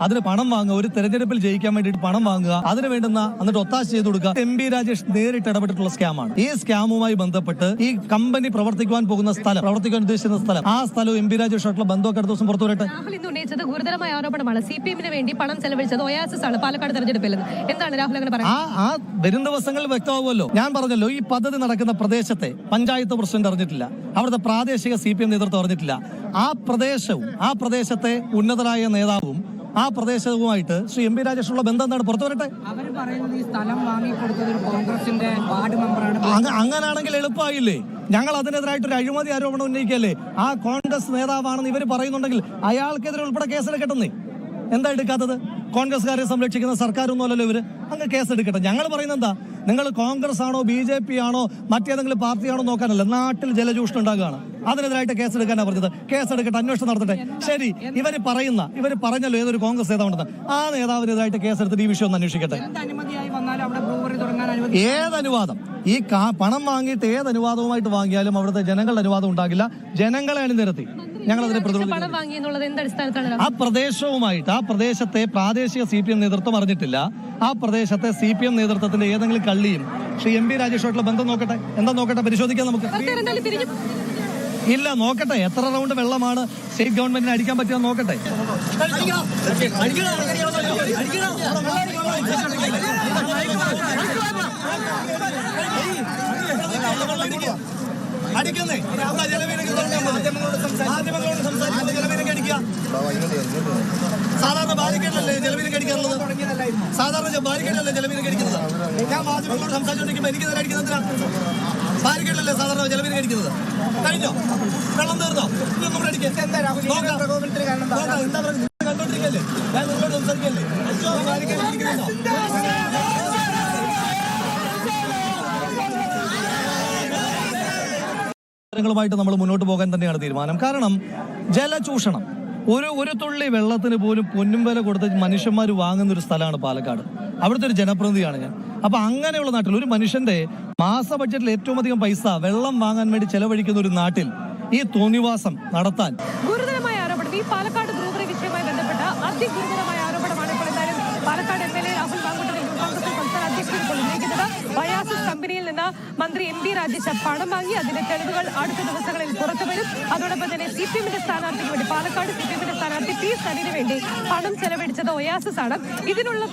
അതിന് പണം വാങ്ങുക, ഒരു തെരഞ്ഞെടുപ്പിൽ ജയിക്കാൻ വേണ്ടിയിട്ട് പണം വാങ്ങുക, അതിന് വേണ്ടുന്ന എന്നിട്ട് ഒത്താശ ചെയ്ത് കൊടുക്കുക. MP രാജേഷ് നേരിട്ട് ഇടപെട്ടിട്ടുള്ള സ്കാമാണ്. ഈ സ്കാമുമായി ബന്ധപ്പെട്ട് ഈ കമ്പനി പ്രവർത്തിക്കാൻ ഉദ്ദേശിക്കുന്ന സ്ഥലം, ആ സ്ഥലവും MP രാജേഷായിട്ടുള്ള ബന്ധമൊക്കെ അടുത്ത ദിവസം പുറത്തു വരട്ടെ. രാഹുൽ ഇന്ന് ഉന്നയിച്ചത് ഗുരുതരമായ ആരോപണമാണ്. CPM-ന് വേണ്ടി പണം ചെലവഴിച്ചത് ഒയാസിസ് ആണ് പാലക്കാട് തെരഞ്ഞെടുപ്പിൽ. എന്താണ് രാഹുൽ അങ്ങനെ പറയുന്നത്? ആ വരും ദിവസങ്ങളിൽ വ്യക്തമാവുമല്ലോ. ഞാൻ പറഞ്ഞല്ലോ, ഈ പദ്ധതി നടക്കുന്ന പ്രദേശത്തെ പഞ്ചായത്ത് പ്രസിഡന്റ് അറിഞ്ഞിട്ടില്ല, അവിടുത്തെ പ്രാദേശിക CPM നേതൃത്വം അറിഞ്ഞിട്ടില്ല. ആ പ്രദേശവും ആ പ്രദേശത്തെ ഉന്നതരായ നേതാവും ആ പ്രദേശവുമായിട്ട് ശ്രീ MP രാജേഷുള്ള ബന്ധം എന്താണ്? പുറത്തു വരട്ടെ. അവർ പറയുന്നത് ഈ സ്ഥലം വാങ്ങിക്കൊടുത്തത് ഒരു കോൺഗ്രസിന്റെ വാർഡ് മെമ്പറാണ്. അങ്ങനാണെങ്കിൽ എളുപ്പമായില്ലേ? ഞങ്ങൾ അതിനെതിരായിട്ട് ഒരു അഴിമതി ആരോപണം ഉന്നയിക്കല്ലേ? ആ കോൺഗ്രസ് നേതാവാണെന്ന് ഇവർ പറയുന്നുണ്ടെങ്കിൽ അയാൾക്കെതിരെ ഉൾപ്പെടെ കേസെടുക്കട്ടെ. എന്താ എടുക്കാത്തത്? കോൺഗ്രസ്സുകാരെ സംരക്ഷിക്കുന്ന സർക്കാരൊന്നുമല്ലല്ലോ ഇവര്. അങ്ങ് കേസെടുക്കട്ടെ. ഞങ്ങൾ പറയുന്നത് എന്താ, നിങ്ങൾ കോൺഗ്രസ് ആണോ BJP ആണോ മറ്റേതെങ്കിലും പാർട്ടിയാണോ നോക്കാനല്ല, നാട്ടിൽ ജലചൂഷണം ഉണ്ടാകുകയാണ്, അതിനെതിരായിട്ട് കേസെടുക്കാനാണ് പറഞ്ഞത്. കേസെടുക്കട്ടെ, അന്വേഷണം നടത്തട്ടെ. ശരി, ഇവര് പറഞ്ഞല്ലോ ഏതൊരു കോൺഗ്രസ് നേതാവുണ്ടെന്ന്, ആ നേതാവിനെതിരായിട്ട് കേസെടുത്തിട്ട് ഈ വിഷയം ഒന്ന് അന്വേഷിക്കട്ടെ. ഏതനുവാദം? ഈ പണം വാങ്ങിയിട്ട് ഏത് അനുവാദവുമായിട്ട് വാങ്ങിയാലും അവിടുത്തെ ജനങ്ങളുടെ അനുവാദം ഉണ്ടാകില്ല. ജനങ്ങളെ അണിനിരത്തി ഞങ്ങൾ അതിനെ പ്രതിരോധിക്കും. ആ പ്രദേശവുമായിട്ട്, ആ പ്രദേശത്തെ പ്രാദേശിക CPM നേതൃത്വം അറിഞ്ഞിട്ടില്ല. ആ പ്രദേശത്തെ CPM നേതൃത്വത്തിന്റെ ഏതെങ്കിലും കള്ളിയും ശ്രീ MP രാജേഷുമായിട്ടുള്ള ബന്ധം നോക്കട്ടെ. എന്താ നോക്കട്ടെ, പരിശോധിക്കാം നമുക്ക്. ഇല്ല, നോക്കട്ടെ എത്ര റൗണ്ട് വെള്ളമാണ് സ്റ്റേറ്റ് ഗവൺമെന്റിന് അടിക്കാൻ പറ്റുക നോക്കട്ടെ. അടിക്കുന്നേ സാധാരണ ബാരിക്കേഡല്ലേ ജലവീനൊക്കെ അടിക്കാനുള്ളത്? സാധാരണ ബാരിക്കേഡല്ലേ ജലവീനൊക്കെ അടിക്കുന്നത്? ഞാൻ മാധ്യമങ്ങളോട് സംസാരിച്ചുകൊണ്ടിരിക്കുമ്പോൾ എനിക്ക് തന്നെ അടിക്കുന്നതിനാണ്. ബാരിക്കേഡല്ലേ സാധാരണ ജലവീനൊക്കെ അടിക്കുന്നത്? കഴിഞ്ഞോ? വെള്ളം തീർന്നോ? നമ്മുടെ അടിക്കാൻ കണ്ടോണ്ടിരിക്കല്ലേ? ഞാൻ നിങ്ങളോട് സംസാരിക്കല്ലേ? ബാരിക്കേഡ് അടിക്കുന്നുണ്ടോ? ായിട്ട് നമ്മൾ മുന്നോട്ട് പോകാൻ തന്നെയാണ് തീരുമാനം. കാരണം ജലചൂഷണം, ഒരു തുള്ളി വെള്ളത്തിന് പോലും പൊന്നും വില കൊടുത്ത് മനുഷ്യന്മാർ വാങ്ങുന്ന ഒരു സ്ഥലമാണ് പാലക്കാട്. അവിടുത്തെ ഒരു ജനപ്രതിനിധിയാണ് ഞാൻ. അപ്പൊ അങ്ങനെയുള്ള നാട്ടിൽ ഒരു മനുഷ്യന്റെ മാസ ബഡ്ജറ്റിൽ ഏറ്റവും അധികം പൈസ വെള്ളം വാങ്ങാൻ വേണ്ടി ചെലവഴിക്കുന്ന ഒരു നാട്ടിൽ ഈ തോന്നിവാസം നടത്താൻ ഗുരുതരമായ ആരോപണം. ഈ പാലക്കാട് ബ്രൂവറി വിഷയവുമായി ബന്ധപ്പെട്ട അതിഗുരുതരമായ ആരോപണമാണ് ഇപ്പോൾ എന്തായാലും പാലക്കാട് MLA രാഹുൽ മാങ്കൂട്ടത്തിൽ കോൺഗ്രസ് സംസ്ഥാന അധ്യക്ഷൻ ഇപ്പോൾ ഉന്നയിക്കുന്നത്. ഒയാസിസ് കമ്പനിയിൽ നിന്ന് മന്ത്രി MP രാജേഷ് പണം വാങ്ങി. അതിന്റെ തെളിവുകൾ അടുത്ത ദിവസങ്ങളിൽ പുറത്തുവരും. അതോടൊപ്പം തന്നെ CPM-ന്റെ സ്ഥാനാർത്ഥിക്ക് വേണ്ടി, പാലക്കാട് CPM-ന്റെ സ്ഥാനാർത്ഥി P. സരിന് വേണ്ടി പണം ചെലവഴിച്ചത് ഒയാസിസ് ആണ്. ഇതിനുള്ള